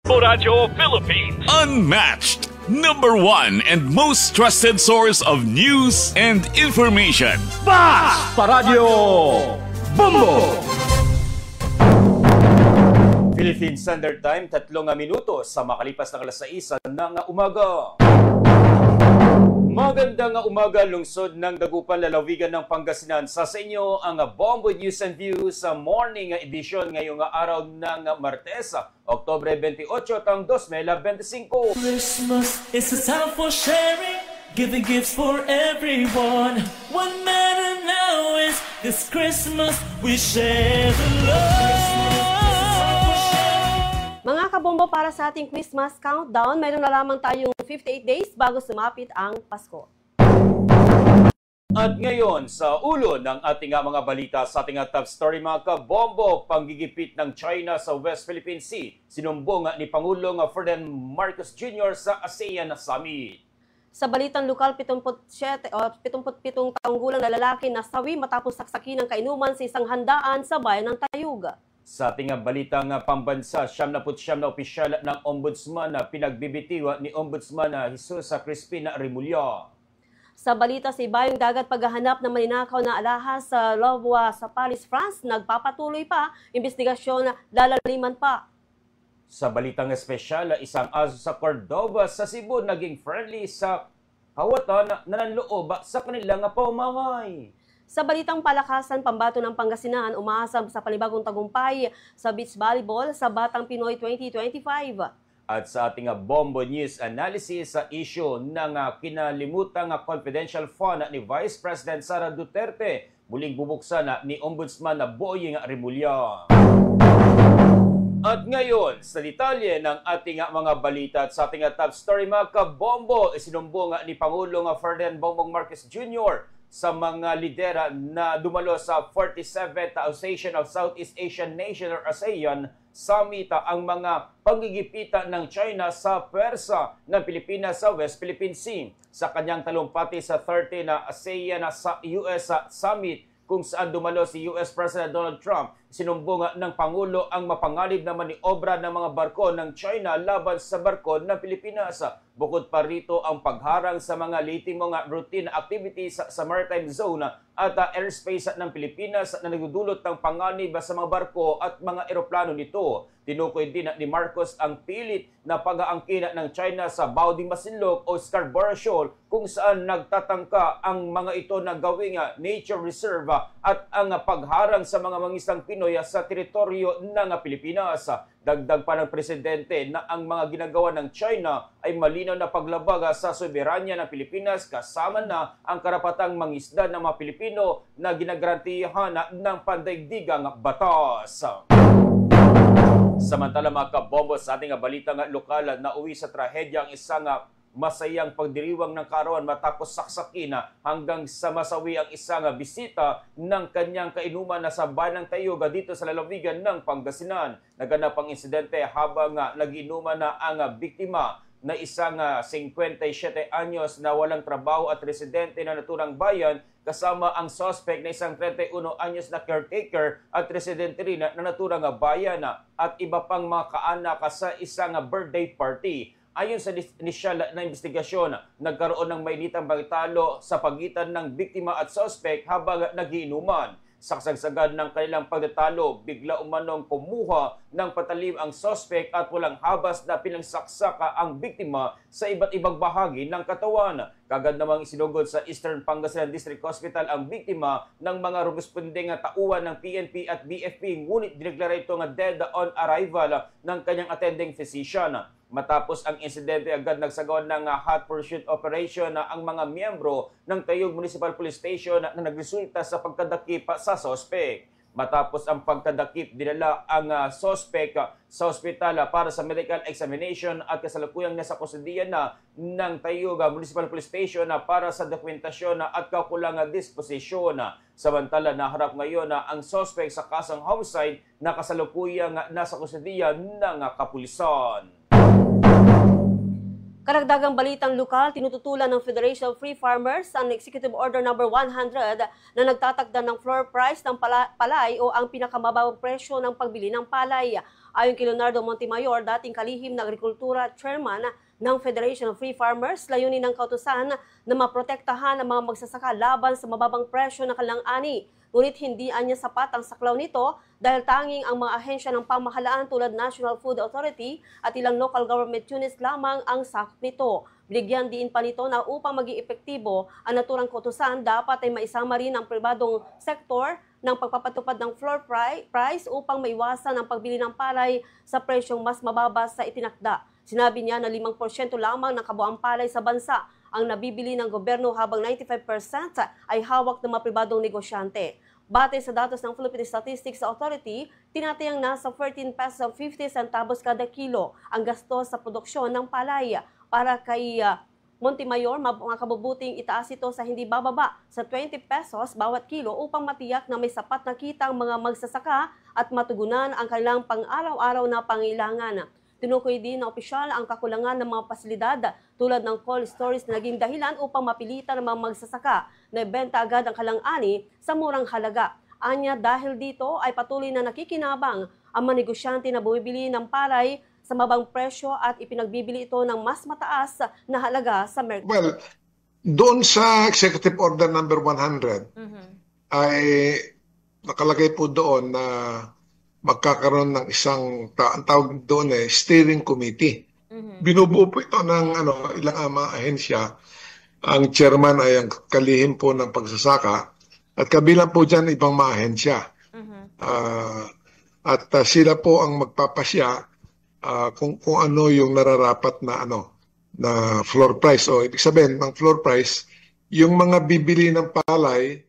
Radyo Philippines. Unmatched, #1 and most trusted source of news and information. Fast Paradyo Bombo! Philippine Standard Time, 3 minuto sa makalipas ng alas 6 ng umaga. Magandang umaga, lungsod ng Dagupan, lalawigan ng Pangasinan. Sa inyo ang Bombo News and Views sa morning edition ngayong araw ng Martes, Oktubre 28, taong 2025. Christmas is a time for sharing, giving gifts for everyone. What matters now is this Christmas we share the love. Mga kabombo, para sa ating Christmas countdown, mayroon na lamang tayong 58 days bago sumapit ang Pasko. At ngayon, sa ulo ng ating mga balita sa ating top story, mga kabombo, panggigipit ng China sa West Philippine Sea, sinumbong ni Pangulong Ferdinand Marcos Jr. sa ASEAN Summit. Sa balitang lokal, 77 taong gulang na lalaki na sawi matapos saksakin ng kainuman sa isang handaan sa bayan ng Tayuga. Sa ating balitang pambansa, 79 na opisyal ng Ombudsman na pinagbibitiwa ni Ombudsman Jesus Crispin Remulla. Sa balita sa ibayong dagat, paghahanap ng maninakaw na alahas sa Lobwa sa Paris, France, nagpapatuloy pa, investigasyon lalaliman pa. Sa balitang espesyal, isang aso sa Cordova sa Cebu naging friendly sa kawatan na nanloob sa kanilang pamamahay. Sa balitang palakasan, pambato ng Pangasinan, umaasa sa panibagong tagumpay sa beach volleyball sa Batang Pinoy 2025. At sa ating Bombo News analysis sa issue ng kinalimutang confidential fund ni Vice President Sara Duterte, muling bubuksan ni Ombudsman Boying Remulla. At ngayon, sa detalye ng ating mga balita at sa ating top story, mga kabombo, isinumbong ni Pangulong Ferdinand Bongbong Marcos Jr. sa mga lidera na dumalo sa 47th Association of Southeast Asian Nations or ASEAN Summit ang mga panggigipita ng China sa pwersa ng Pilipinas sa West Philippine Sea. Sa kanyang talumpati sa 30 na ASEAN sa US Summit, kung saan dumalo si US President Donald Trump, sinumbong ng Pangulo ang mapanganib na maniobra ng mga barko ng China laban sa barko ng Pilipinas. Bukod pa rito ang pagharang sa mga lehitimong routine activities sa maritime zone at airspace ng Pilipinas na nagdudulot ng panganib sa mga barko at mga eroplano nito. Tinukoy din ni Marcos ang pilit na pag-aangkin ng China sa Baoding Masinloc o Scarborough Shoal kung saan nagtatangka ang mga ito na gawing nature reserve at ang pagharang sa mga mangisang Pinoy sa teritoryo ng Pilipinas. Dagdag pa ng presidente na ang mga ginagawa ng China ay malinaw na paglabag sa soberanya ng Pilipinas kasama na ang karapatang mangisda ng mga Pilipino na ginagarantiyahan ng pandaigdigang batas. Samantala, mga kabombo, sa ating balitang lokal, na uwi sa trahedya ang isang masayang pagdiriwang ng kaarawan matapos saksakin hanggang sa masawi ang isang bisita ng kanyang kainuman na sa bayan ng Tayuga dito sa lalawigan ng Pangasinan. Naganap ang insidente habang nagiinuman na ang biktima na isang 57 anyos na walang trabaho at residente na naturang bayan kasama ang suspect na isang 31 anyos na caretaker at residente rin na naturang bayan at iba pang mga kaanak sa isang birthday party. Ayon sa inisyal na investigasyon, nagkaroon ng mainitang pagtalo sa pagitan ng biktima at suspect habang nagiinuman. Sa kasagsagan ng kanilang pagtatalo, bigla umanong kumuha ng patalim ang suspect at walang habas na pinangsaksak ang biktima sa iba't ibang bahagi ng katawan. Kagad namang isinugod sa Eastern Pangasinan District Hospital ang biktima ng mga responding tauhan ng PNP at BFP, ngunit dineklara ito dead on arrival ng kanyang attending physician. Matapos ang insidente, agad nagsagawa ng hot pursuit operation ang mga miyembro ng Tayug Municipal Police Station na nagresulta sa pagkadakip sa suspect. Matapos ang pagkadakip, dinala ang suspect sa ospital para sa medical examination at kasalukuyang nasa kusudian na ng Tayug Municipal Police Station para sa dokumentasyon at kaukulang disposisyon. Samantala, naharap ngayon ang suspect sa kasong homicide na kasalukuyang nasa kusudian ng kapulisan. Karagdagang balitang lokal, tinututulan ng Federation of Free Farmers ang Executive Order No. 100 na nagtatakda ng floor price ng palay o ang pinakamababang presyo ng pagbili ng palay. Ayon kay Leonardo Montemayor, dating kalihim na agrikultura chairman ng Federation of Free Farmers, layunin ng kautusan na maprotektahan ang mga magsasaka laban sa mababang presyo ng kanilang ani. Ngunit hindi anya sapat ang saklaw nito dahil tanging ang mga ahensya ng pamahalaan tulad National Food Authority at ilang local government units lamang ang sakop nito. Binigyan din pa nito na upang maging epektibo ang naturang kautusan, dapat ay maisama rin ang pribadong sektor ng pagpapatupad ng floor price upang maiwasan ang pagbili ng palay sa presyong mas mababa sa itinakda. Sinabi niya na 5% lamang ng kabuang palay sa bansa ang nabibili ng gobyerno habang 95% ay hawak ng mga pribadong negosyante. Batay sa datos ng Philippine Statistics Authority, tinatayang nasa 14 pesos 50 centavos kada kilo ang gastos sa produksyon ng palay. Para kay Montemayor, mga kabubuting itaas ito sa hindi bababa sa 20 pesos bawat kilo upang matiyak na may sapat na kita ang mga magsasaka at matugunan ang kanilang pang-araw-araw na pangailangan. Tinukoy din na opisyal ang kakulangan ng mga pasilidad tulad ng cold storage na naging dahilan upang mapilitan ng mga magsasaka na ibenta agad ang kanilang ani sa murang halaga. Anya, dahil dito ay patuloy na nakikinabang ang mga negosyante na bumibili ng palay sa mabang presyo at ipinagbibili ito ng mas mataas na halaga sa merkado. Well, doon sa Executive Order number 100 ay nakalagay po doon na magkakaroon ng isang ang tawag doon steering committee. Binubuo po ito ng ilang ahensya. Ang chairman ay ang kalihim po ng pagsasaka at kabilang po dyan ibang mga ahensya. At sila po ang magpapasya kung ano yung nararapat na na floor price, o ibig sabihin ng floor price yung mga bibili ng palay.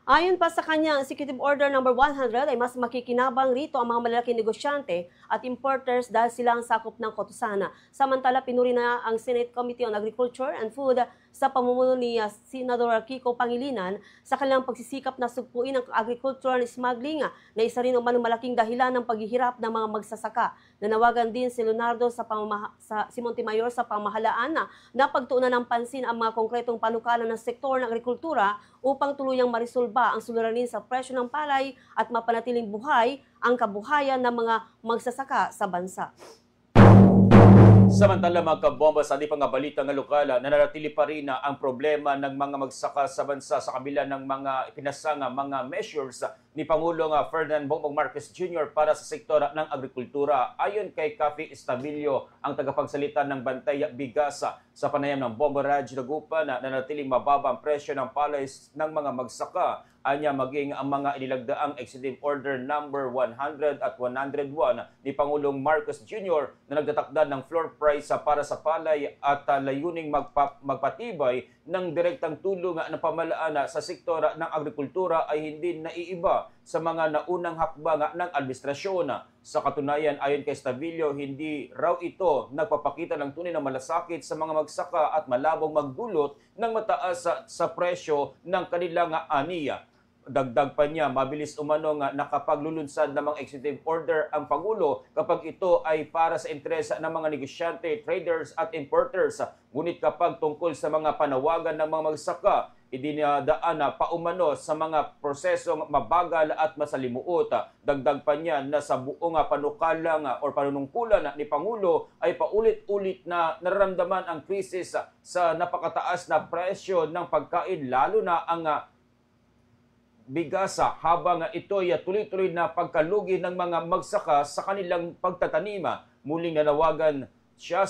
Ayon pa sa kanyang Executive Order number 100 ay mas makikinabang rito ang mga malalaking negosyante at importers dahil sila ang sakop ng kautusan. Samantala, pinuri na ang Senate Committee on Agriculture and Food sa pamumuno ni Senador Kiko Pangilinan sa kanilang pagsisikap na sugpuin ang agricultural smuggling na isa rin umano malaking dahilan ng paghihirap ng mga magsasaka. Nanawagan din si Leonardo si Montemayor sa pamahalaan na pagtuunan ng pansin ang mga konkretong panukala ng sektor ng agrikultura upang tuluyang marisolba ang suliranin sa presyo ng palay at mapanatiling buhay ang kabuhayan ng mga magsasaka sa bansa. Samantala mga kabomba, sa di pa nga balita nga lokal, nananatili pa rin ang problema ng mga magsaka sa bansa sa kabila ng mga ipinasanga mga measures ni Pangulong Ferdinand Bongbong Marcos Jr. para sa sektor ng agrikultura. Ayon kay Cathy Estavillo, ang tagapagsalita ng Bantay Bigas sa panayam ng Bombo Radyo Dagupan, na nanatiling mababa ang presyo ng palay ng mga magsaka. Anya maging ang mga inilagdaang Executive Order number 100 at 101 ni Pangulong Marcos Jr. na nagtatakda ng floor price para sa palay at layuning magpatibay ng direktang tulong ng pamahalaan sa sektor ng agrikultura ay hindi naiiba sa mga naunang hakbang ng administrasyon. Sa katunayan, ayon kay Estavillo, hindi raw ito nagpapakita ng tunay na malasakit sa mga magsaka at malabong magdulot ng mataas sa presyo ng kanilang aniya. Dagdag pa niya, mabilis umano nga nakapaglulunsad ng mga executive order ang Pangulo kapag ito ay para sa interes ng mga negosyante, traders at importers. Ngunit kapag tungkol sa mga panawagan ng mga magsaka, idinadaan pa umano sa mga prosesong mabagal at masalimuot. Dagdag pa niya na sa buong panukalang o panunungkulan ni Pangulo ay paulit-ulit na nararamdaman ang krisis sa napakataas na presyo ng pagkain, lalo na ang bigasa, habang ito ay tuloy-tuloy na pagkalugi ng mga magsaka sa kanilang pagtatanima. Muling nanawagan siya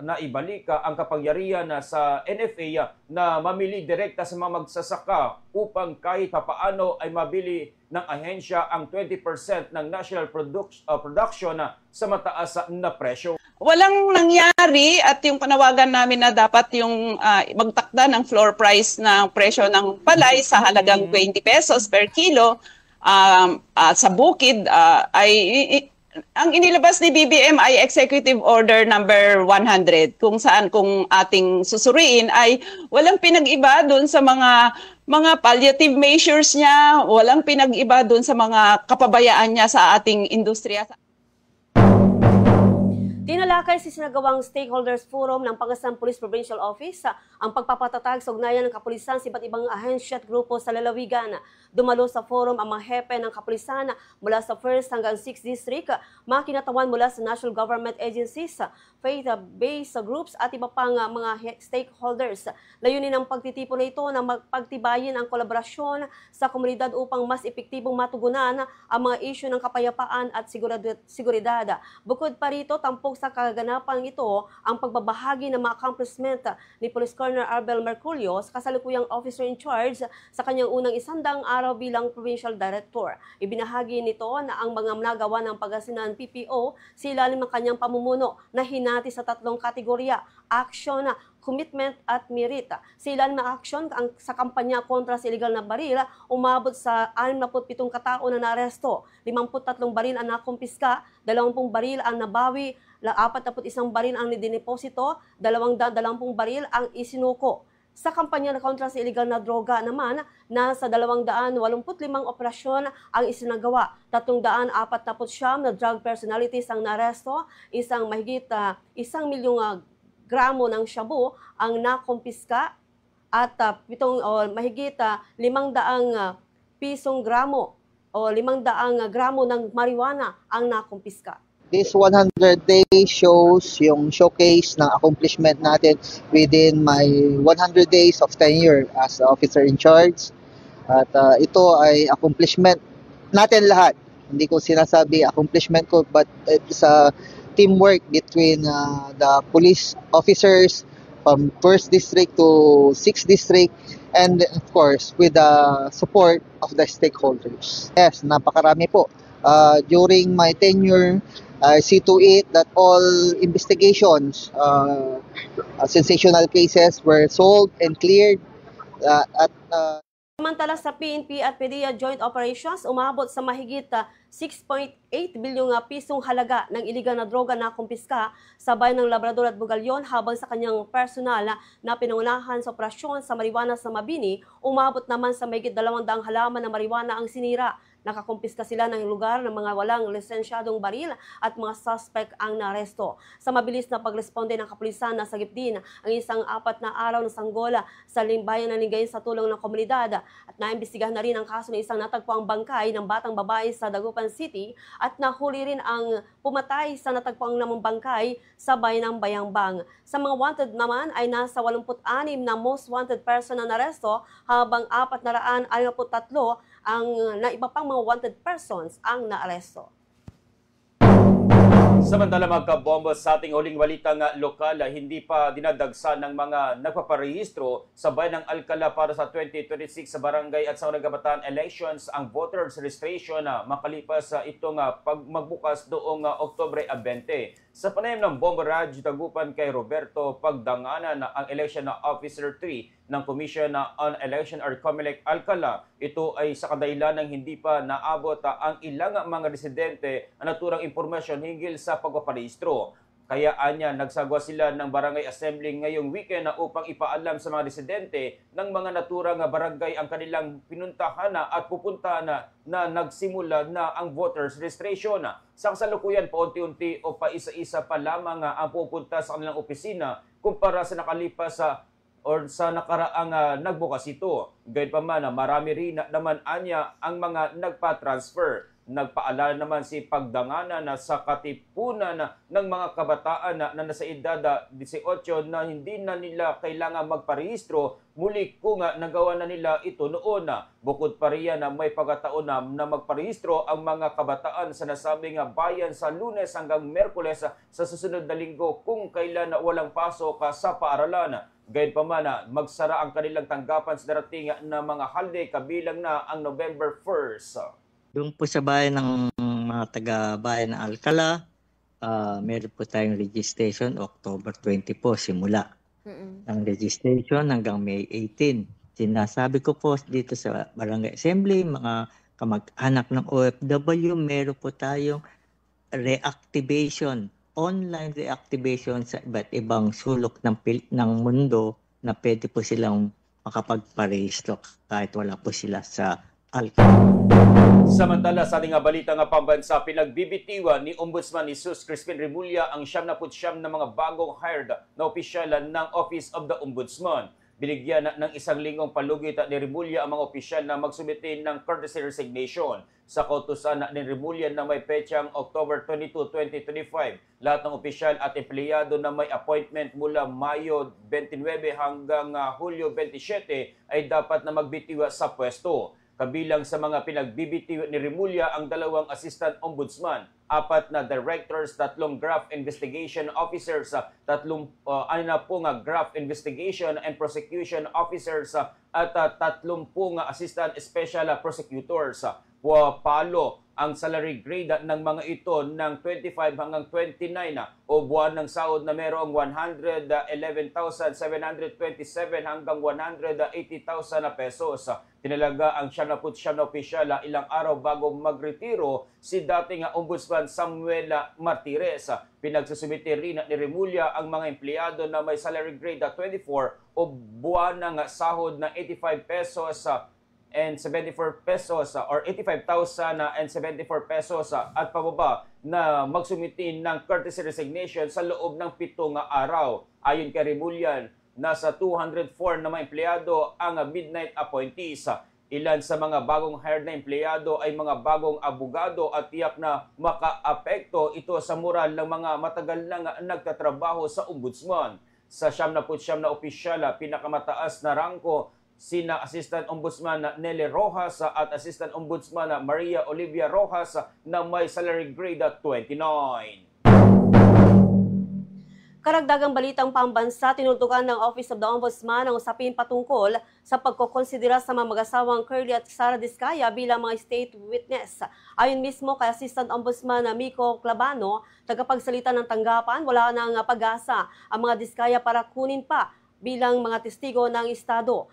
na ibalik ang kapangyarihan sa NFA na mamili direkta sa mga magsasaka upang kahit papaano ay mabili ng ahensya ang 20% ng national production sa mataas na presyo. Walang nangyari at yung panawagan namin na dapat yung magtakda ng floor price ng presyo ng palay sa halagang 20 pesos per kilo sa bukid ay ang inilabas ni BBM ay Executive Order number 100 kung saan kung ating susuriin ay walang pinag-iba doon sa mga palliative measures niya, walang pinag-iba doon sa mga kapabayaan niya sa ating industriya. Inilakay sa sinagawang Stakeholders Forum ng Pangasan Police Provincial Office ang pagpapatatag sa ugnayan ng kapulisan sa iba't ibang ahensya at grupo sa lalawigan. Dumalo sa forum ang mga hepe ng kapulisan mula sa 1st hanggang 6th District, mga kinatawan mula sa national government agencies, faith-based groups at iba pang mga stakeholders. Layunin ng pagtitipon na ito na magpagtibayin ang kolaborasyon sa komunidad upang mas epektibong matugunan ang mga isyu ng kapayapaan at seguridad. Bukod pa rito, tampok sa kaganapang ito ang pagbabahagi ng mga accomplishment ni Police Colonel Arbel Merculio sa kasalukuyang officer in charge sa kanyang unang 100 araw bilang Provincial Director. Ibinahagi nito na ang mga nagawa ng Pangasinan PPO sa ilalim ng kanyang pamumuno na hinati sa 3 kategorya: action, commitment at merit. Sa ilalim ng action sa kampanya kontra sa illegal na baril, umabot sa 67 katao na naaresto, 53 baril ang nakumpiska, 20 baril ang nabawi, 41 baril ang nidineposito, 220 baril ang isinuko. Sa kampanya na kontra sa illegal na droga naman, nasa 285 operasyon ang isinagawa. 349 na drug personalities ang naresto, isang mahigit 1 milyong gramo ng shabu ang nakumpiska at mahigit 500 pisong gramo o 500 gramo ng marijuana ang nakumpiska. This 100 days shows yung showcase ng accomplishment natin within my 100 days of tenure as officer in charge. At ito ay accomplishment natin lahat. Hindi ko sinasabi accomplishment ko, but it's a teamwork between the police officers from 1st District to 6th District, and of course with the support of the stakeholders. Yes, napakarami po. During my tenure, I see to it that all investigations, sensational cases were solved and cleared Samantala sa PNP at PDEA Joint Operations, umabot sa mahigit 6.8 bilyong pisong halaga ng iligal na droga na kumpiska sa bayan ng Labrador at Bugalyon, habang sa kanyang personal na pinangunahan sa operasyon sa marijuana sa Mabini, umabot naman sa mahigit 200 halaman ng marijuana ang sinira. Nakakumpiska sila ng lugar ng mga walang lisensyadong baril at mga suspect ang naresto. Sa mabilis na pagresponde ng kapulisan, nasagip din ang isang 4 na araw na sanggola sa limbayan ng Lingayen sa tulong ng komunidad, at naimbestigahan na rin ang kaso ng isang natagpuang bangkay ng batang babae sa Dagupan City, at nahuli rin ang pumatay sa natagpuang namang bangkay sa bayan ng Bayangbang. Sa mga wanted naman ay nasa 86 na most wanted person na naresto, habang 463 ang na iba pang mga wanted persons ang naaresto. Samantala mga kabombo, sa ating huling balitang lokal, hindi pa dinadagsa ng mga nagpaparehistro sa bayan ng Alcala para sa 2026 sa barangay at sa nagabataan elections ang voters registration makalipas itong magbukas doong Oktubre 20. Sa panayam ng Bombo Raj Dagupan kay Roberto Pagdanganan, ang Election Officer 3 ng Commission on Election or COMELEC Alcala, ito ay sa kadahilan ng hindi pa naabot ang ilang mga residente ang naturang impormasyon hinggil sa pagpaparehistro. Kaya anya, nagsagwa sila ng barangay assembly ngayong weekend upang ipaalam sa mga residente ng mga naturang barangay ang kanilang pinuntahan at pupuntahan na nagsimula na ang voters registration. Sa kasalukuyan, paunti-unti o paisa-isa pa lamang ang pupunta sa kanilang opisina kumpara sa nakalipas or sa nakaraang nagbukas ito. Gayunpaman, marami rin naman anya ang mga nagpa-transfer. Nagpaalala naman si Pagdanganan na sa katipunan ng mga kabataan na nasa edad 18 na hindi na nila kailangan magparehistro muli kung nagawa na nila ito noon. Bukod pa riyan na may pagkataon na magparehistro ang mga kabataan sa nasabing bayan sa Lunes hanggang Merkules sa susunod na linggo kung kailan walang pasok sa paaralan. Gayunpaman, magsara ang kanilang tanggapan sa darating na mga holiday kabilang na ang November 1st. Doon po sa bayan ng mga taga-bayan ng Alcala, meron po tayong registration October 20 po simula. Ang registration hanggang May 18. Sinasabi ko po dito sa Barangay Assembly, mga kamag-anak ng OFW, meron po tayong reactivation, online reactivation sa iba't ibang sulok ng mundo na pwede po silang makapagparehistro kahit wala po sila sa Alcala. Samantala, sa ating balita nga pambansa, pinagbibitiwan ni Ombudsman Jesus Crispin Remulla ang 79 na mga bagong hired na opisyal ng Office of the Ombudsman. Binigyan ng isang linggong palugit ni Remulla ang mga opisyal na magsumite ng courtesy resignation sa kautusan ni Remulla na may petsang October 22, 2025. Lahat ng opisyal at empleyado na may appointment mula Mayo 29 hanggang Hulyo 27 ay dapat na magbitiwa sa pwesto. Kabilang sa mga pinagbibitiw ni Remulla ang 2 assistant ombudsman, 4 na directors, 3 graft investigation officers, 3 graft investigation and prosecution officers at 30 assistant special prosecutors. Palo ang salary grade ng mga ito ng 25 hanggang 29 o buwan ng sahod na merong 111,727 hanggang 180,000 pesos. Tinalaga ang 79 na opisyal ilang araw bago magretiro si dating Ombudsman Samuel Martires. Pinagsusumite rin ni Remulla ang mga empleyado na may salary grade 24 o buwan ng sahod na 85 pesos and 74 pesos or 85,074 pesos at pababa na magsumite ng courtesy resignation sa loob ng 7 araw. Ayon kay Remulla, nasa 204 na mga empleyado ang midnight appointees. Ilan sa mga bagong hired na empleyado ay mga bagong abogado at tiyak na makaapekto ito sa moral ng mga matagal nang nagtatrabaho sa ombudsman. Sa 79 na opisyal, pinakamataas na rangko sina Assistant Ombudsman Nelly Rojas at Assistant Ombudsman Maria Olivia Rojas na may salary grade 29. Karagdagang balitang pambansa, tinutukan ng Office of the Ombudsman ang usapin patungkol sa pagkokonsidera sa mga mag-asawang Curly at Sara Diskaya bilang mga state witness. Ayon mismo kay Assistant Ombudsman Miko Clabano, tagapagsalita ng tanggapan, wala nang pag-asa ang mga Diskaya para kunin pa bilang mga testigo ng Estado.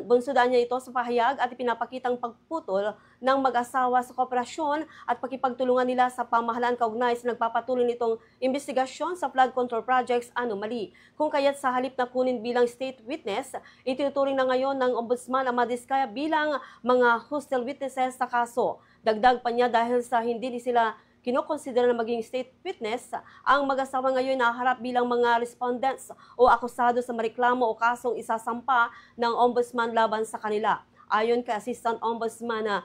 Bunsudan niya ito sa pahayag at ipinapakitang pagputol ng mag-asawa sa kooperasyon at pakipagtulungan nila sa pamahalaan kaugnay sa nagpapatuloy nitong investigasyon sa flood control projects anomaly. Kung kaya't sa halip na kunin bilang state witness, itinuturing na ngayon ng Ombudsman ang mga Diskaya bilang mga hostile witnesses sa kaso. Dagdag pa niya dahil sa hindi sila kinokonsidera na maging state witness, ang mag-asawa ngayon naharap bilang mga respondents o akusado sa mareklamo o kasong isasampa ng ombudsman laban sa kanila. Ayon kay Assistant Ombudsman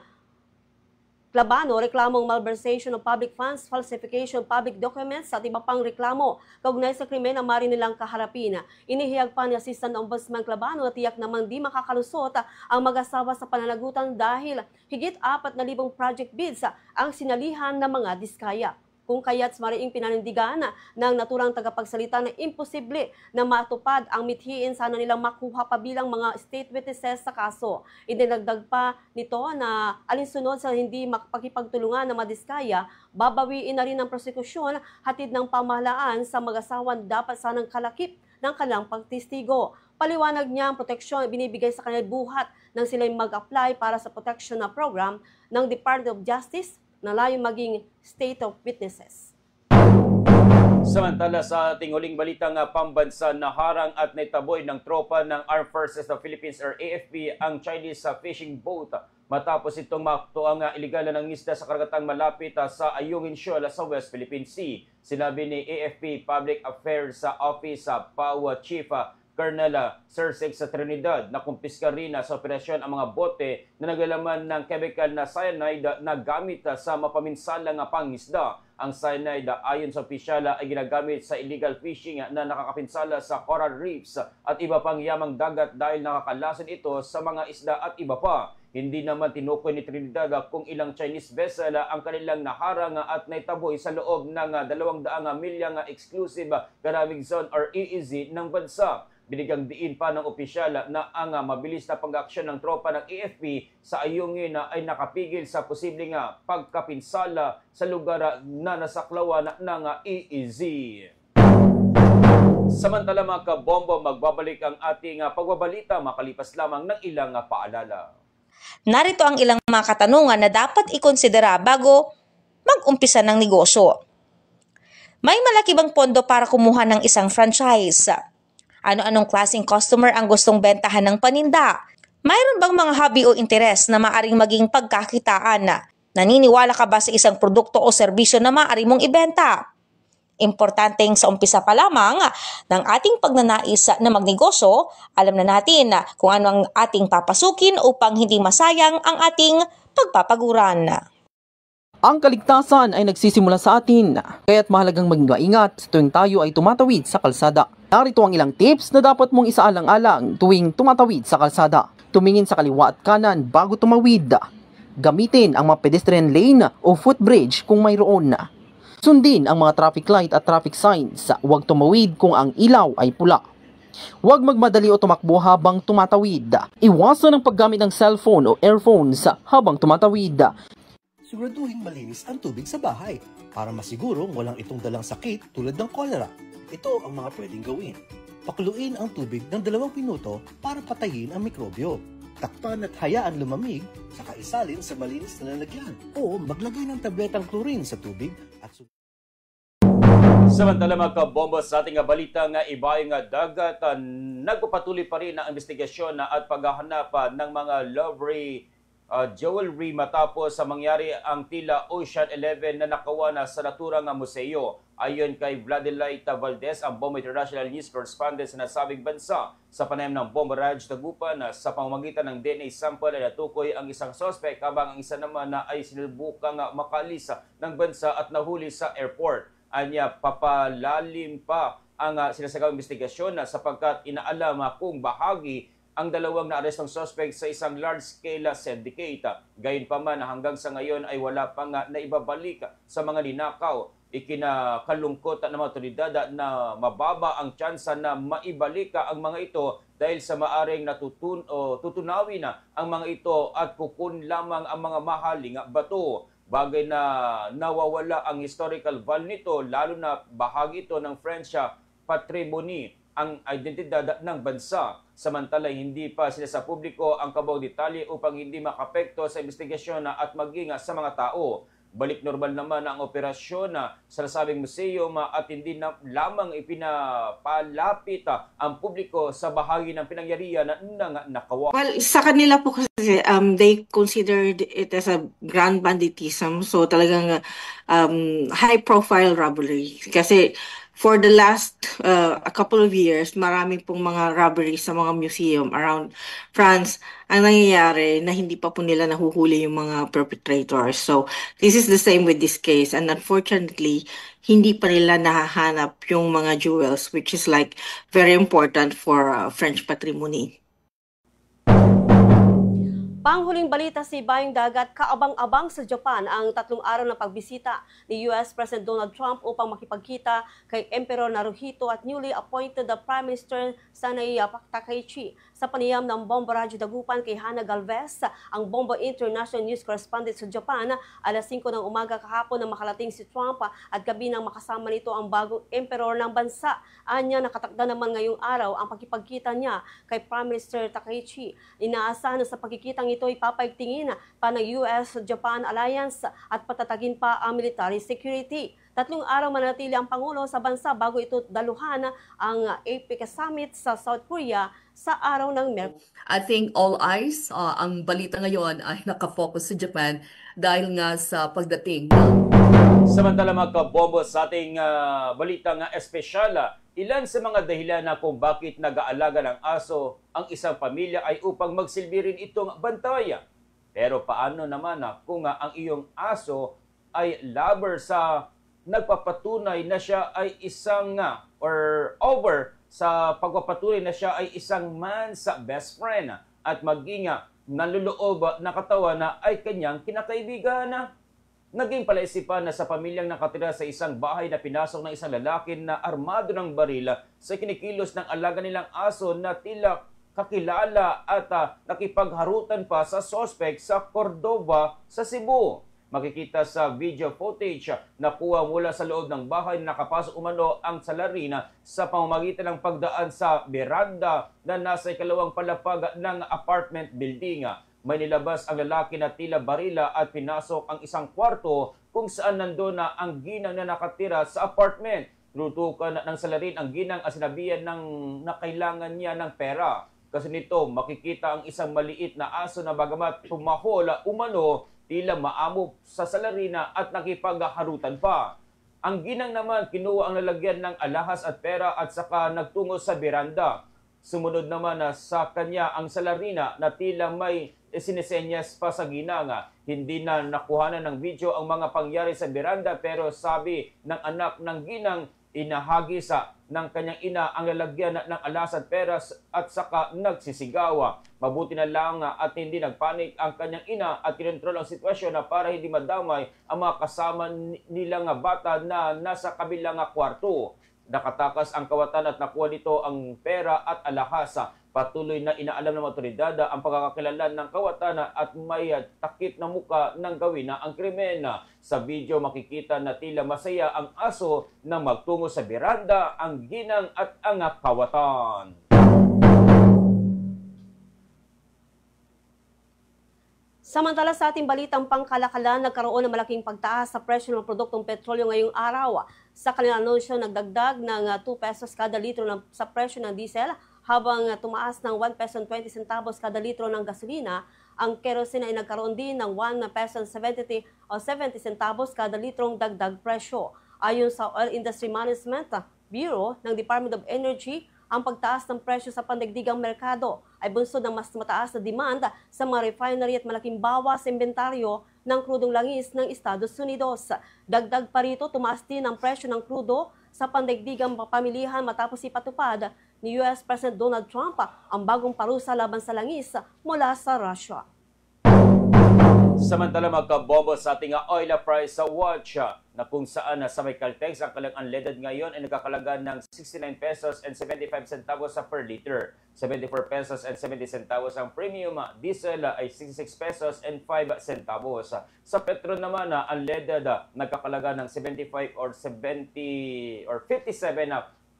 Clabano, reklamong malversation of public funds, falsification of public documents at iba pang reklamo kaugnay sa krimen na mari nilang kaharapin. Inihiyag pa ni Assistant Ombudsman Clabano na tiyak namang di makakalusot ang mag-asawa sa pananagutan dahil higit 4,000 project bids ang sinalihan ng mga Diskaya. Kung kaya't mariing pinanindigan ng naturang tagapagsalita na imposible na matupad ang mithiin sana nilang makuha pa bilang mga state witnesses sa kaso. Idinagdag pa nito na alinsunod sa hindi makapagtulungan ng mga Diskaya, babawiin na rin ang prosekusyon hatid ng pamahalaan sa mag-asawa dapat sanang kalakip ng kanilang pagtestigo. Paliwanag niya ang proteksyon ay binibigay sa kanila buhat nang sila'y mag-apply para sa protection na program ng Department of Justice na layong maging state of witnesses. Samantala sa ating huling balitang pambansa, naharang at naitaboy ng tropa ng Armed Forces of the Philippines or AFP ang Chinese fishing boat matapos itong maktuang iligal ng isda sa karagatang malapit sa Ayungin Shoal sa West Philippine Sea. Sinabi ni AFP Public Affairs Office PAW Chief Colonel Sir Sex sa Trinidad na kumpiska rin sa operasyon ang mga bote na naglalaman ng chemical na cyanide na gamit sa mapaminsalang pangisda. Ang cyanide ayon sa opisyal ay ginagamit sa illegal fishing na nakakapinsala sa coral reefs at iba pang yamang dagat dahil nakakalason ito sa mga isda at iba pa. Hindi naman tinukoy ni Trinidad kung ilang Chinese vessel ang kanilang naharang at naitaboy sa loob ng 200 milyang exclusive economic zone or EEZ ng bansa. Binigang diin pa ng opisyal na ang mabilis na pag-aksyon ng tropa ng AFP sa Ayungin ay nakapigil sa posibleng pagkapinsala sa lugar na nasaklawan ng EEZ. Samantala mga kabombo, magbabalik ang ating pagbabalita makalipas lamang ng ilang paalala. Narito ang ilang mga katanungan na dapat ikonsidera bago mag-umpisa ng negosyo. May malaki bang pondo para kumuha ng isang franchise? Ano-anong klaseng customer ang gustong bentahan ng paninda? Mayroon bang mga hobby o interes na maaring maging pagkakitaan na? Naniniwala ka ba sa isang produkto o serbisyo na maaari mong ibenta? Importanteng sa umpisa pa lamang ng ating pagnanais na magnegosyo, alam na natin kung ano ang ating papasukin upang hindi masayang ang ating pagpapaguran. Ang kaligtasan ay nagsisimula sa atin, kaya't mahalagang maging maingat tuwing tayo ay tumatawid sa kalsada. Narito ang ilang tips na dapat mong isaalang-alang tuwing tumatawid sa kalsada. Tumingin sa kaliwa at kanan bago tumawid. Gamitin ang mga pedestrian lane o footbridge kung mayroon. Sundin ang mga traffic light at traffic signs. Huwag tumawid kung ang ilaw ay pula. Huwag magmadali o tumakbo habang tumatawid. Iwasan ang paggamit ng cellphone o earphones habang tumatawid. Siguraduhin malinis ang tubig sa bahay para masigurong walang itong dalang sakit tulad ng cholera. Ito ang mga pwedeng gawin. Pakuluin ang tubig ng 2 minuto para patayin ang mikrobyo. Takpan at hayaan lumamig, saka isalin sa malinis na lalagyan. O maglagay ng tabletang chlorine sa tubig at Samantala mga kabombo, sa ating balita nga ibayong dagat, nagpapatuloy pa rin ang investigasyon at paghahanap ng mga jewelry matapos sa mangyari ang tila Ocean 11 na nakawa na sa naturang museo. Ayon kay Vladilita Valdez, ang Bomba International News Correspondent sa nasabing bansa, sa panayam ng Bomba Raj Dagupan sa pamamagitan ng DNA sample ay natukoy ang isang suspect habang ang isa naman na ay sinubukang makalis ng bansa at nahuli sa airport. Anya, papalalim pa ang sinasagawang investigasyon sapagkat inaalam kung bahagi ang dalawang naarestong suspect sa isang large-scale syndicate. Gayunpaman, hanggang sa ngayon ay wala pang naibabalik sa mga ninakaw. Ikinakalungkot ng mga otoridad na mababa ang tsansa na maibalik ang mga ito dahil sa maaring tutunawin ang mga ito at kukun lamang ang mga mahaling bato. Bagay na nawawala ang historical value nito, lalo na bahagi ito ng French patrimony, ang identidad ng bansa. Samantala, hindi pa sila sa publiko ang kabawang detalye upang hindi makapekto sa investigasyon at maging sa mga tao. Balik normal naman ang operasyon sa nasabing museum at hindi na lamang ipinapalapit ang publiko sa bahagi ng pinangyarihan ng nakawa. Well, sa kanila po kasi they considered it as a grand banditism, so talagang high profile robbery kasi for the last a couple of years, marami pong mga robberies sa mga museum around France ang nangyayari na hindi pa po nila nahuhuli yung mga perpetrators. So, this is the same with this case. And unfortunately, hindi pa nila nahahanap yung mga jewels, which is like very important for French patrimony. Panghuling balita si Bayang Dagat, kaabang-abang sa Japan ang 3 araw na pagbisita ni US President Donald Trump upang makipagkita kay Emperor Naruhito at newly appointed the Prime Minister Sanai Takaichi. Sa panayam ng Bomba Radyo Dagupan kay Hannah Galvez, ang Bomba International News Correspondent sa Japan, alas 5 ng umaga kahapon na makalating si Trump at gabi nang makasama nito ang bagong emperor ng bansa. Anya, nakatakda naman ngayong araw ang pagkipagkita niya kay Prime Minister Takaichi. Inaasahan na sa pagkikitang ito ipapaigtingin pa ng US-Japan Alliance at patatagin pa ang military security. 3 araw manatili ang Pangulo sa bansa bago ito daluhan ang APEC Summit sa South Korea sa araw ng Merkulis. I think all eyes, ang balita ngayon ay nakafocus sa Japan dahil nga sa pagdating. Samantala mga kabombo, sa ating balita nga espesyal, ilan sa mga dahilan na kung bakit nag-aalaga ng aso ang isang pamilya ay upang magsilbi rin itong bantay. Pero paano naman kung ang iyong aso ay lover sa nagpapatunay na siya ay isang sa pagpapatunay na siya ay isang man sa best friend at maging naluloob na katawan na ay kanyang kinakaibigan. Naging palaisipan na sa pamilyang nakatira sa isang bahay na pinasok ng isang lalaki na armado ng baril sa kinikilos ng alaga nilang aso na tila kakilala at nakipagharutan pa sa suspect sa Cordova sa Cebu. Makikita sa video footage na kuha mula sa loob ng bahay na nakapasok umano ang salarina sa pamamagitan ng pagdaan sa beranda na nasa ikalawang palapag ng apartment building. May nilabas ang lalaki na tila barila at pinasok ang isang kwarto kung saan nandoon na ang ginang na nakatira sa apartment. Tinutukan ng salarin ang ginang at sinabihan na kailangan niya ng pera. Kasi nito makikita ang isang maliit na aso na bagamat tumahol umano tila maamo sa salarina at nakipagharutan pa. Ang ginang naman kinuha ang lalagyan ng alahas at pera at saka nagtungo sa beranda. Sumunod naman sa kanya ang salarina na tila may sinisenyas pa sa ginang. Hindi na nakuhanan ng video ang mga pangyari sa beranda pero sabi ng anak ng ginang inahagis ng kanyang ina ang lalagyan ng alas at peras at saka nagsisigawa. Mabuti na lang at hindi nagpanik ang kanyang ina at kinontrol ang sitwasyon para hindi madamay ang mga kasama nilang bata na nasa kabilang kwarto. Nakatakas ang kawatan at nakuha nito ang pera at alahas. Patuloy na inaalam ng otoridad ang pagkakakilanlan ng kawatan at may takip na muka ng gawin na ang krimen. Sa video makikita na tila masaya ang aso na magtungo sa beranda, ang ginang at ang kawatan. Samantala sa ating balitang pangkalakalan, nagkaroon ng malaking pagtaas sa presyo ng produktong petrolyo ngayong araw. Sa kanilang anunsyo, nagdagdag ng 2 pesos kada litro sa presyo ng diesel, habang tumaas ng 1 peso 20 centavos kada litro ng gasolina. Ang kerosene ay nagkaroon din ng 1 peso 70 centavos kada litrong dagdag presyo. Ayon sa Oil Industry Management Bureau ng Department of Energy, ang pagtaas ng presyo sa pandaigdigang merkado ay bunsod ng mas mataas na demand sa mga refinery at malaking bawas sa inventaryo ng krudong langis ng Estados Unidos. Dagdag pa rito, tumaas din ang presyo ng krudo sa pandaigdigang pamilihan matapos ipatupad ni US President Donald Trump ang bagong parusa laban sa langis mula sa Russia. Samantala magkabombo sa ating oil price sa watch na kung saan sa may Caltex ang kalang unleaded ngayon ay nagkakalaga ng 69 pesos and 75 centavos per liter. 74 pesos and 70 centavos ang premium diesel ay 66 pesos and 5 centavos. Sa petro naman unleaded nagkakalaga ng 75 or 70 or 57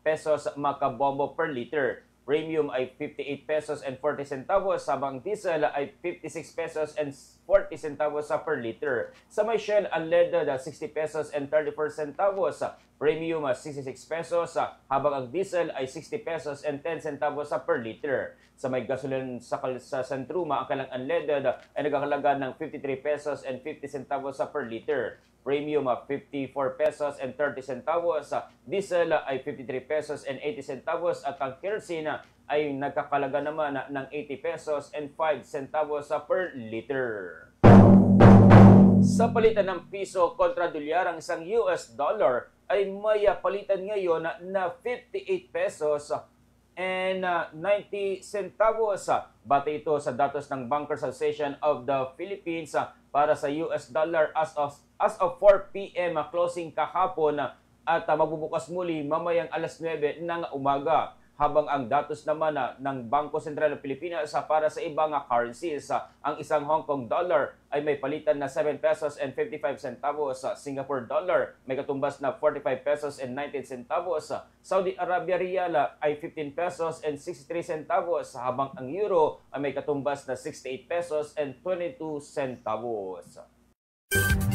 pesos makabombo per liter. Premium ay 58 pesos and 40 centavos, habang diesel ay 56 pesos and 40 centavos per liter. Sa may Shell unleaded 60 pesos and 34 centavos, premium 66 pesos, habang ang diesel ay 60 pesos and 10 centavos per liter. Sa may gasoline sa Santruma, ang kalang unleaded ay nagkakalaga ng 53 pesos and 50 centavos per liter. Premium 54 pesos and 30 centavos, diesel ay 53 pesos and 80 centavos at ang kerosene ay nagkakalaga naman ng 80 pesos and 5 centavos per liter. Sa palitan ng piso kontra dolyar, ang isang US dollar ay may palitan ngayon na 58 pesos and 90 centavos. Base ito sa datos ng Bankers Association of the Philippines para sa US dollar as of 4 p.m. closing kahapon at magbubukas muli mamayang alas 9 ng umaga. Habang ang datos naman ng Bangko Sentral ng Pilipinas para sa ibang currencies, ang isang Hong Kong dollar ay may palitan na 7 pesos and 55 centavos. Singapore dollar may katumbas na 45 pesos and 19 centavos. Saudi Arabia Rial ay 15 pesos and 63 centavos, habang ang euro ay may katumbas na 68 pesos and 22 centavos.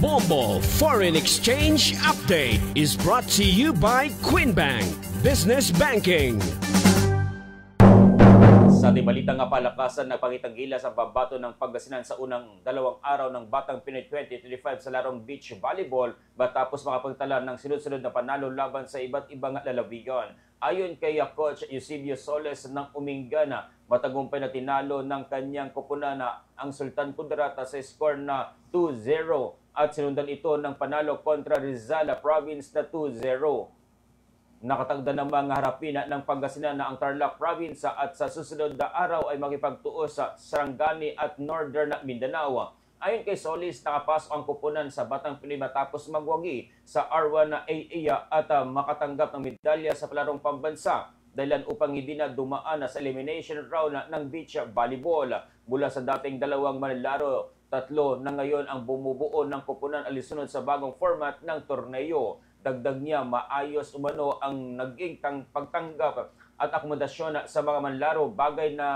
Bombo Foreign Exchange Update is brought to you by Quinbank Business Banking. Sa ating balitang palakasan, nagpangitang gilas ang pambato ng Pangasinan sa unang 2 araw ng Batang Pinoy 2025 sa larong beach volleyball matapos makapagtala ng sunod-sunod na panalo laban sa iba't ibang lalawigan. Ayon kay Coach Eusebio Soles ng Umingan, matagumpay na tinalo ng kanyang koponan ang Sultan Kudarata sa score na 2-0 at sinundan ito ng panalo kontra Rizal Province na 2-0. Nakatagda namang harapin ng Pangasinan na ang Tarlac Province at sa susunod na araw ay makipagtuos sa Sarangani at Northern Mindanao. Ayon kay Solis, nakapasok ang kupunan sa Batang Pinoy matapos magwagi sa R1 na AIA at makatanggap ng medalya sa palarong pambansa dahilan upang hindi na dumaan sa elimination round ng beach volleyball. Mula sa dating 2 manlalaro, 3 na ngayon ang bumubuo ng kupunan alisunod sa bagong format ng torneo. Dagdag niya, maayos umano ang naging pagtanggap at akomodasyon sa mga manlaro, bagay na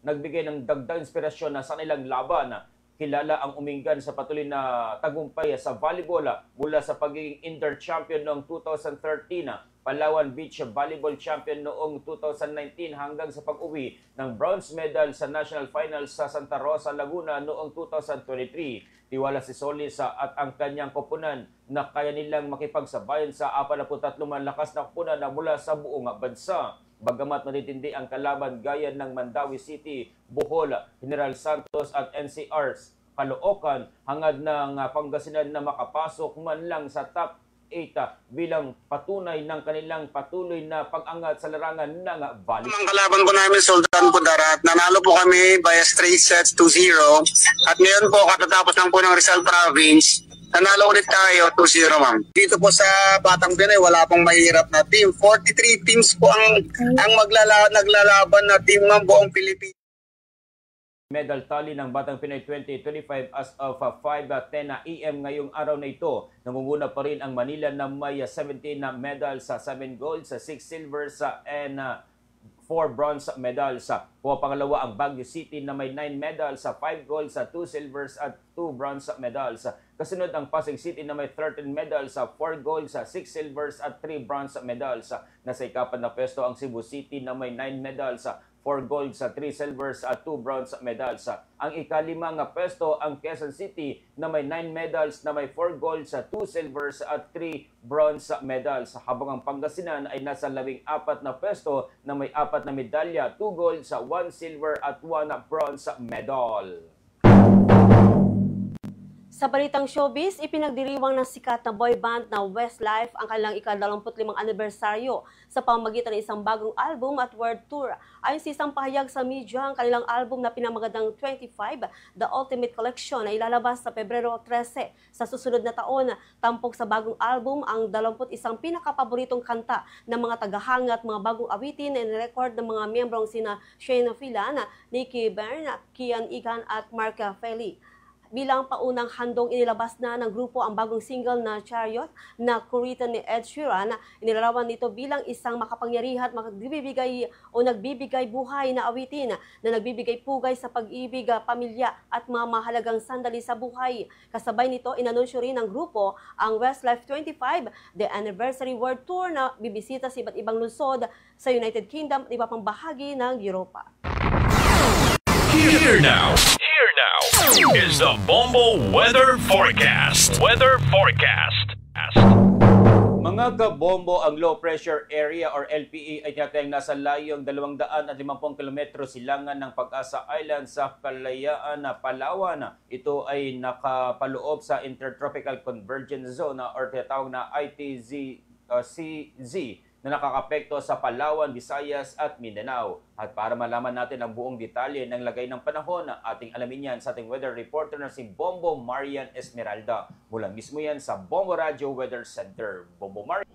nagbigay ng dagdag inspirasyon sa kanilang laban. Kilala ang Umingan sa patuloy na tagumpay sa volleyball mula sa pagiging indoor champion noong 2013 Palawan Beach Volleyball Champion noong 2019 hanggang sa pag-uwi ng bronze medal sa National Finals sa Santa Rosa, Laguna noong 2023. Tiwala si Solis at ang kanyang koponan na kaya nilang makipagsabayan sa 43 malakas na koponan na mula sa buong bansa. Bagamat matitindi ang kalaban gaya ng Mandawi City, Bohol, General Santos at NCRs, Caloocan, hangad ng Pangasinan na makapasok man lang sa top 8 bilang patunay ng kanilang patuloy na pag-angat sa larangan ng volleyball. Ang kalaban po namin, Sultan Kudarat, nanalo po kami by straight sets 2-0 at ngayon po katatapos lang po ng Rizal Province, nanalo ulit tayo 2-0, ma'am. Dito po sa Batang Pinoy, wala pong mahirap na team. 43 teams po ang naglalaban na team ng buong Pilipinas. Medal tally ng Batang Pinoy 2025 as of 5:10 AM ngayong araw na ito. Nangunguna pa rin ang Manila na may 17 na medals, 7 golds, 6 silvers and 4 bronze medals. Pangalawa ang Baguio City na may 9 medals, 5 golds, 2 silvers at 2 bronze medals. Kasunod ang Pasig City na may 13 medals, 4 golds, 6 silvers at 3 bronze medals. Nasa ikapat na pwesto ang Cebu City na may 9 medals, 4 golds, 3 silvers at 2 bronze medals. Ang ikalimang pwesto ang Quezon City na may 9 medals na may 4 golds, 2 silvers at 3 bronze medals. Habang ang Pangasinan ay nasa 14 na pwesto na may 4 na medalya, 2 golds, 1 silver at 1 bronze medal. Sa balitang showbiz, ipinagdiriwang ng sikat na boy band na Westlife ang kanilang ika-25 anibersaryo sa pamamagitan ng isang bagong album at world tour. Ayon sa isang pahayag sa media, ang kanilang album na pinamagatang 25, The Ultimate Collection, ay ilalabas sa Pebrero 13 sa susunod na taon. Tampok sa bagong album ang 21 pinakapaboritong kanta ng mga tagahanga at mga bagong awitin na record ng mga miyembrong sina Shayna Filan, Nikki Byrne, Kian Igan at Mark Feli. Bilang paunang handong inilabas na ng grupo ang bagong single na Chariot na kuritan ni Ed Sheeran. Inilarawan nito bilang isang makapangyarihan at nagbibigay buhay na awitin na nagbibigay pugay sa pag-ibig, pamilya at mga mahalagang sandali sa buhay. Kasabay nito, inanunsyo rin ng grupo ang Westlife 25, the Anniversary World Tour na bibisita sa iba't ibang lungsod sa United Kingdom at iba pang bahagi ng Europa. Here now is the Bombo Weather Forecast. Mga kabombo, ang low pressure area or LPE ay tinatayang nasa layong 250 km silangan ng Pag-asa Island sa Kalayaan, Palawan. Ito ay nakapaloob sa Intertropical Convergence Zone or tinatawag na ITZ-CZ na nakakapekto sa Palawan, Visayas at Mindanao. At para malaman natin ang buong detalye ng lagay ng panahon, ating alamin yan sa ating weather reporter na si Bombo Marian Esmeralda. Mula mismo yan sa Bombo Radio Weather Center. Bombo Marian.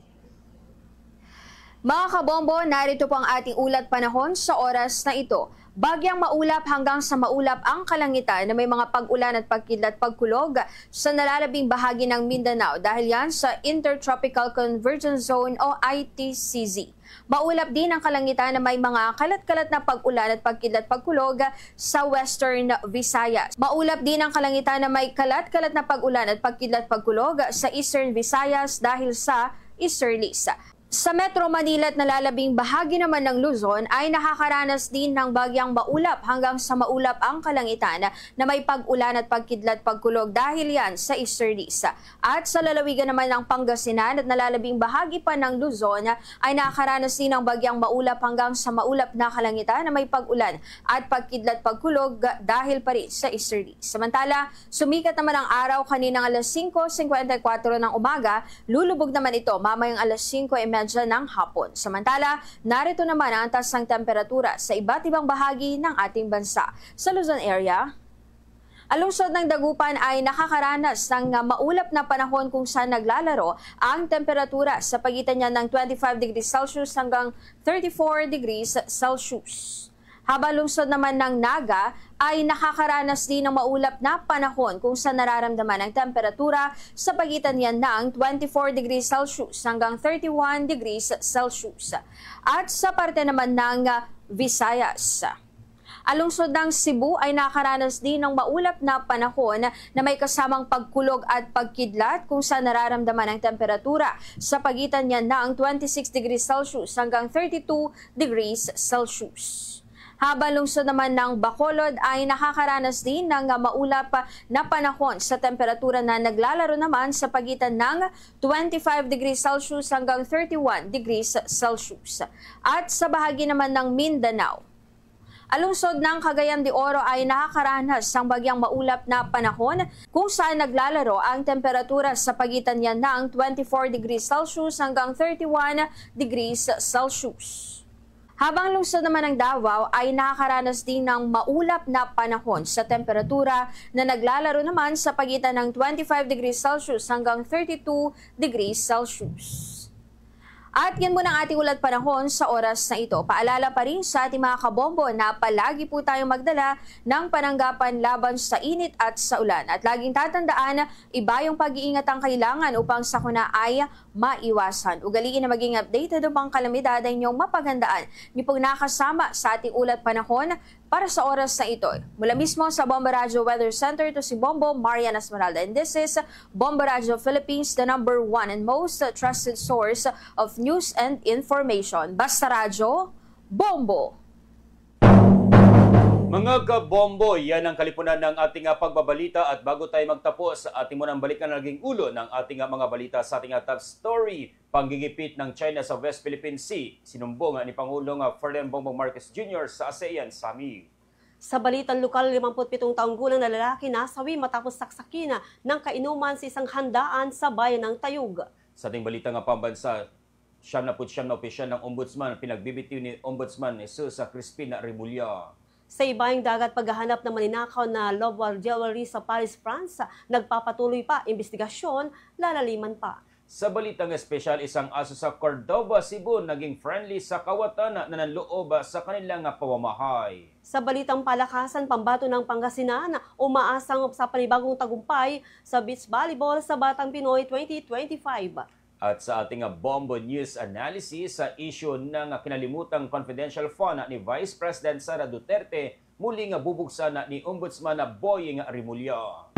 Mga kabombo, narito po ang ating ulat panahon sa oras na ito. Bagyang maulap hanggang sa maulap ang kalangitan na may mga pag-ulan at pagkidlat pagkulog sa nalalabing bahagi ng Mindanao dahil yan sa Intertropical Convergence Zone o ITCZ. Maulap din ang kalangitan na may mga kalat-kalat na pag-ulan at pagkidlat pagkulog sa Western Visayas. Maulap din ang kalangitan na may kalat-kalat na pag-ulan at pagkidlat pagkulog sa Eastern Visayas dahil sa easterlies. Sa Metro Manila at nalalabing bahagi naman ng Luzon ay nakakaranas din ng bagyang maulap hanggang sa maulap ang kalangitan na may pag-ulan at pagkidlat pagkulog dahil yan sa easterlies. At sa lalawigan naman ng Pangasinan at nalalabing bahagi pa ng Luzon ay nakakaranas din ng bagyang maulap hanggang sa maulap na kalangitan na may pag-ulan at pagkidlat pagkulog dahil pa rin sa easterlies. Samantala, sumikat naman ang araw kaninang alas 5:54 ng umaga, lulubog naman ito mamayang alas 5:30 ng hapon. Samantala, narito naman ang taas ng temperatura sa iba't ibang bahagi ng ating bansa. Sa Luzon area, ang lungsod ng Dagupan ay nakakaranas ng maulap na panahon kung saan naglalaro ang temperatura sa pagitan niya ng 25 degrees Celsius hanggang 34 degrees Celsius. Habang lungsod naman ng Naga ay nakakaranas din ng maulap na panahon kung saan nararamdaman ang temperatura sa pagitan niyan ng 24 degrees Celsius hanggang 31 degrees Celsius. At sa parte naman ng Visayas, Alungsod ng Cebu ay nakaranas din ng maulap na panahon na may kasamang pagkulog at pagkidlat kung saan nararamdaman ang temperatura sa pagitan niya ng 26 degrees Celsius hanggang 32 degrees Celsius. Habang lungsod naman ng Bacolod ay nakakaranas din ng maulap na panahon sa temperatura na naglalaro naman sa pagitan ng 25 degrees Celsius hanggang 31 degrees Celsius. At sa bahagi naman ng Mindanao, alungsod ng Cagayan de Oro ay nakakaranas ng bagyang maulap na panahon kung saan naglalaro ang temperatura sa pagitan niya ng 24 degrees Celsius hanggang 31 degrees Celsius. Habang lungsod naman ng Davao ay nakakaranas din ng maulap na panahon sa temperatura na naglalaro naman sa pagitan ng 25 degrees Celsius hanggang 32 degrees Celsius. At yan muna ang ating ulat panahon sa oras na ito. Paalala pa rin sa ating mga kabombo na palagi po tayong magdala ng pananggapan laban sa init at sa ulan. At laging tatandaan, iba yung pag-iingat ang kailangan upang sakuna ay maiwasan. Ugaliin na maging updated upang kalamidad ay inyong mapaghandaan. Niyo pong nakasama sa ating ulat panahon para sa oras na ito. Mula mismo sa Bombo Radio Weather Center to si Bombo Marian Esmeralda. And this is Bombo Radio Philippines, the #1 and most trusted source of news and information. Basta Radio, Bombo! Mga kabombo, yan ang kalipunan ng ating pagbabalita at bago tayo magtapos, ating munang balikan ang naging ulo ng ating mga balita sa ating top story. Panggigipit ng China sa West Philippine Sea, sinumbong ni Pangulong Ferdinand Bongbong Marcos Jr. sa ASEAN Summit. Sa balitang lokal, 57 taong gulang na lalaki nasawi matapos saksakin ng kainuman sa isang handaan sa bayan ng Tayug. Sa ating balita nga pambansa, 79 na opisyal ng Ombudsman pinagbibitiw ni Ombudsman Jesus Crispina Remulla. Sa ibaing dagat, paghahanap ng maninakaw na Lobwal Jewelry sa Paris, France, nagpapatuloy pa, investigasyon, lalaliman pa. Sa balitang espesyal, isang aso sa Cordova, Cebu, naging friendly sa kawatan na nanloob sa kanilang pamamahay. Sa balitang palakasan, pambato ng Pangasinan, umaasang sa panibagong tagumpay sa beach volleyball sa Batang Pinoy 2025. At sa ating Bombo News Analysis, sa issue ng kinalimutang confidential fund ni Vice President Sara Duterte, muling bubuksan ni Ombudsman Boying Remulla.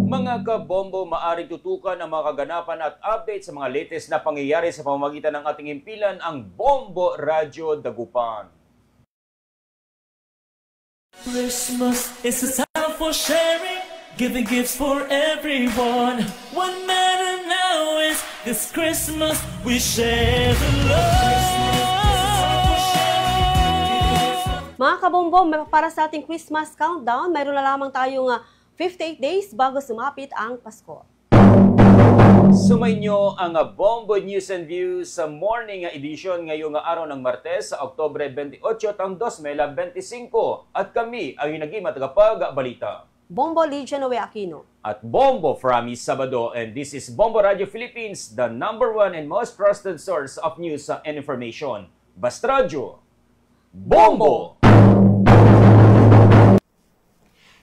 Mga kabombo, maaring tutukan ang mga kaganapan at update sa mga latest na pangyayari sa pamamagitan ng ating himpilan, ang Bombo Radyo Dagupan. Christmas is a time for sharing, giving gifts for everyone. What matters now is this Christmas we share the love. Mga kabombo, para sa ating Christmas countdown, mayroon na lamang tayong 58 days bago sumapit ang Pasko. Sumainyo ang Bombo News and Views sa morning edition ngayong araw ng Martes sa Oktubre 28, 2025 at kami ay naging matagapag-balita. Bombo Legion Noe Aquino. At Bombo Frami Sabado, and this is Bombo Radio Philippines, the #1 and most trusted source of news and information. Basta Radio, Bombo!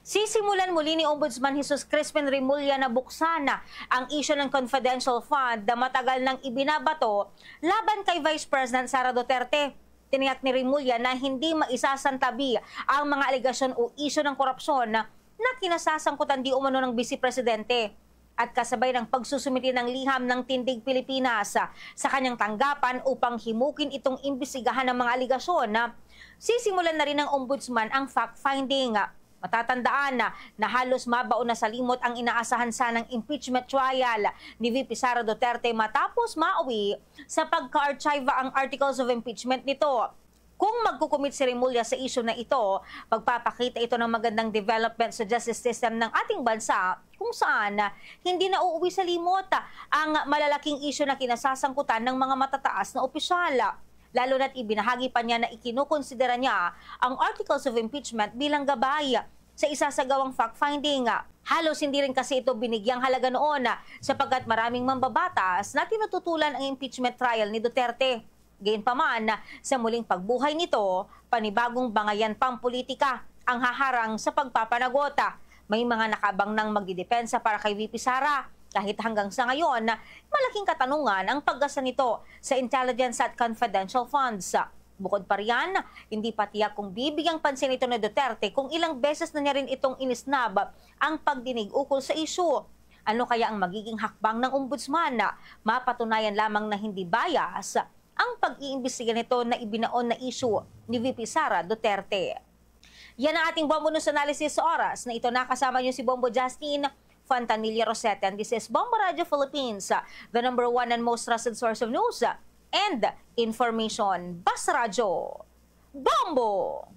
Sisimulan muli ni Ombudsman Jesus Crispin Remulla na buksan ang issue ng confidential fund na matagal nang ibinabato laban kay Vice President Sara Duterte. Tiniyak ni Remulla na hindi maisasantabi ang mga alegasyon o issue ng korupsyon na kinasasangkutan di umano ng Vice Presidente. At kasabay ng pagsusumiti ng liham ng Tindig Pilipinas sa kanyang tanggapan upang himukin itong imbisigahan ng mga alegasyon, sisimulan na rin ng Ombudsman ang fact-finding. Matatandaan na halos mabaon na sa limot ang inaasahan sanang impeachment trial ni VP Sara Duterte matapos mauwi sa pagka-archive ang articles of impeachment nito. Kung magkukumit si Remulla sa issue na ito, pagpapakita ito ng magandang development sa justice system ng ating bansa kung saan hindi na uuwi sa limot ang malalaking issue na kinasasangkutan ng mga matataas na opisyal. Lalo na't ibinahagi pa niya na ikinukonsidera niya ang articles of impeachment bilang gabay sa isasagawang fact-finding. Halos hindi rin kasi ito binigyang halaga noon sapagkat maraming mambabatas na tinututulan ang impeachment trial ni Duterte. Gayunpaman, sa muling pagbuhay nito, panibagong bangayan pang politika ang haharang sa pagpapanagota. May mga nakabang nang magdidepensa para kay VP Sara. Kahit hanggang sa ngayon, malaking katanungan ang paggasa nito sa intelligence at confidential funds. Bukod pa riyan, hindi pa tiyak kung bibigyang pansin ito na Duterte kung ilang beses na niya rin itong inisnab ang pagdinig ukol sa isyu. Ano kaya ang magiging hakbang ng ombudsman na mapatunayan lamang na hindi bias ang pag-iimbestiga nito na ibinaon na isyu ni VP Sara Duterte? Yan ang ating Bombo News Analysis sa oras na ito. Nakasama niyo si Bombo Justin Fontanilla Rosette, and this is Bombo Radio Philippines, the #1 and most trusted source of news and information. Basta Radio Bombo!